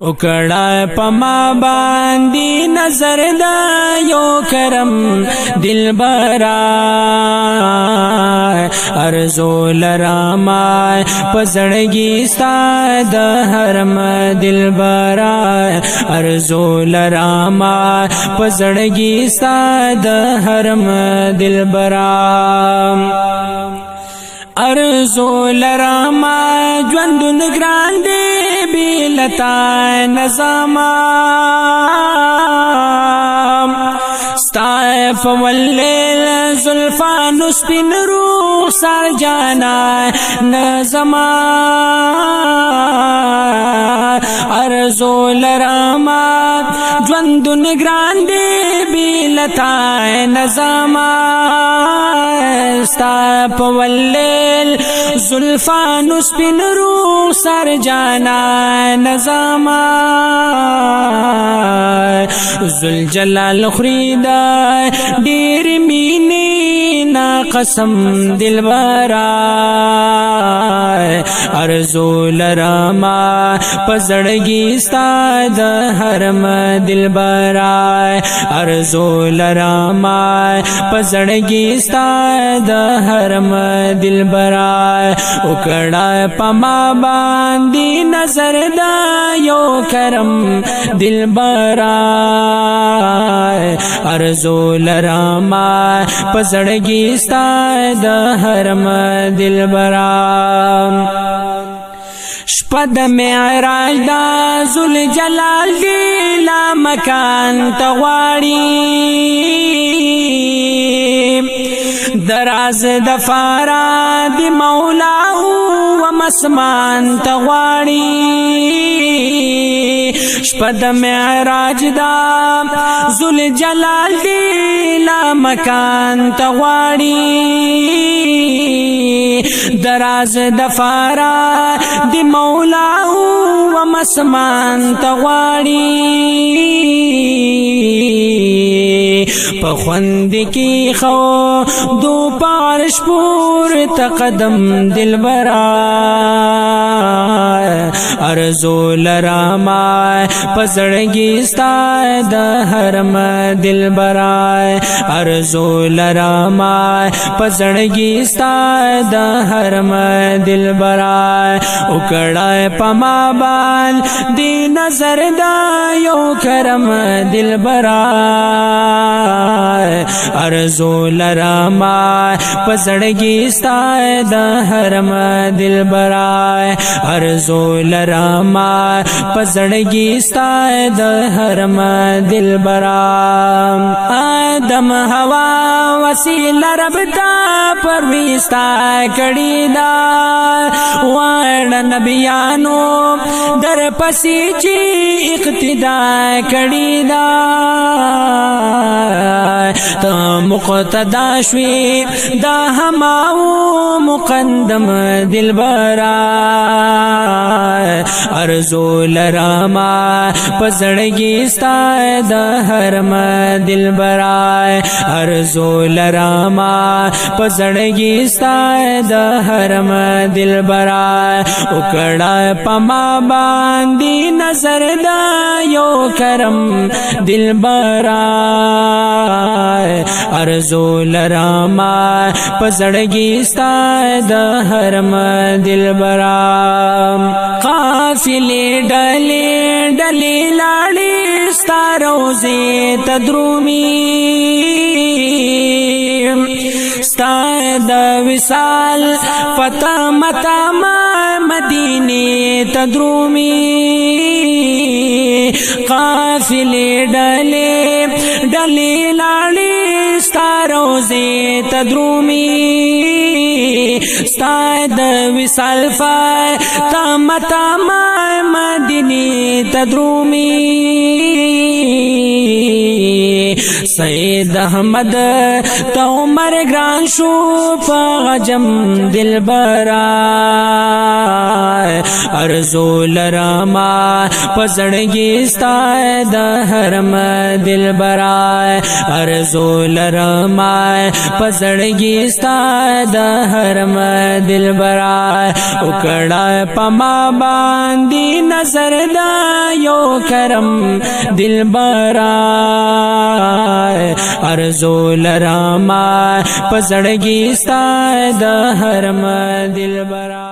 اکڑا پما باندی نظر دا یو کرم دل برا ارزو لراما پزڑگی ستا دا حرم دل برا ارزو لراما پزڑگی ستا دا حرم دل برا ارزو لراما جوندن گراندے بیلتا نظاما ستائف واللیل زلفان سپن روح سار جانا نظاما ارزو لراما جوندن گراندے بیلتا نظاما ستائف واللیل زلفان سپن روح سار جانا نظاما ذوالجلال خریدا دیر مینی نا قسم دل برا ارزو لراما پزڑگی ستا دا حرم دل برا ارزو لراما پزڑگی ستا دا حرم دل برا اکڑا پما باندی نظر دا یو کرم دل برا ارزو لراما پزڑگی ستا دا حرم دل برا شپد معراج دا ذوالجلال دی لا مکان تغواړي دراز دفارا دی مولا و مسمان تغواړي شپد معراج دا ذوالجلال دی لا مکان تغواړي دراز دفارا دی مولا و مسمان تغواړي پخوند کی خو دو پارش پور تقدم دل برا ارزو لراما پزڑگی ستا دا حرم دل برا ارزو لراما پزڑگی ستا دا حرم دل برا اکڑا پما بال دی نظر دا یو کرم دل برا ارزو لراما پزڑگی ستا دا حرم دل برا ارزو لراما پزڑگی ستا دا حرم دل برا آدم ہوا وسیل رب دا پرویستا کڑی دا وارد نبیانو در پسی چی اقتدا کڑی دا تا مقتدا شوی دا ہماو مقدم دل برا ارزو لراما پزڑگی ستا دا حرم دل برا ارزو لراما پزڑگی ستا دا حرم دل برا اکڑا پما باندی نظر دا یو کرم دل برا ارزو لراما پزڑگی ستا دا حرم دل برا قافلی ڈلی ڈلی لاڑی ستا روزی تدرومی ستا دا وصال پتا متا مدینی تدرومی قافلی ڈلی ڈلی لاڑی ستا روزی تدرومی ستا دا وصال پتا متا مدینی تدرومی سید احمد تا عمر گران شو پا غجم دلبرا ارزو لرما پزړګي ستا د حرم دلبرا ارزو لرما پزړګي ستا د حرم دلبرا وکړه پما باندې نظر دا یو کرم دلبرا ارزو لرما پزړګي ستا د حرم دلبرا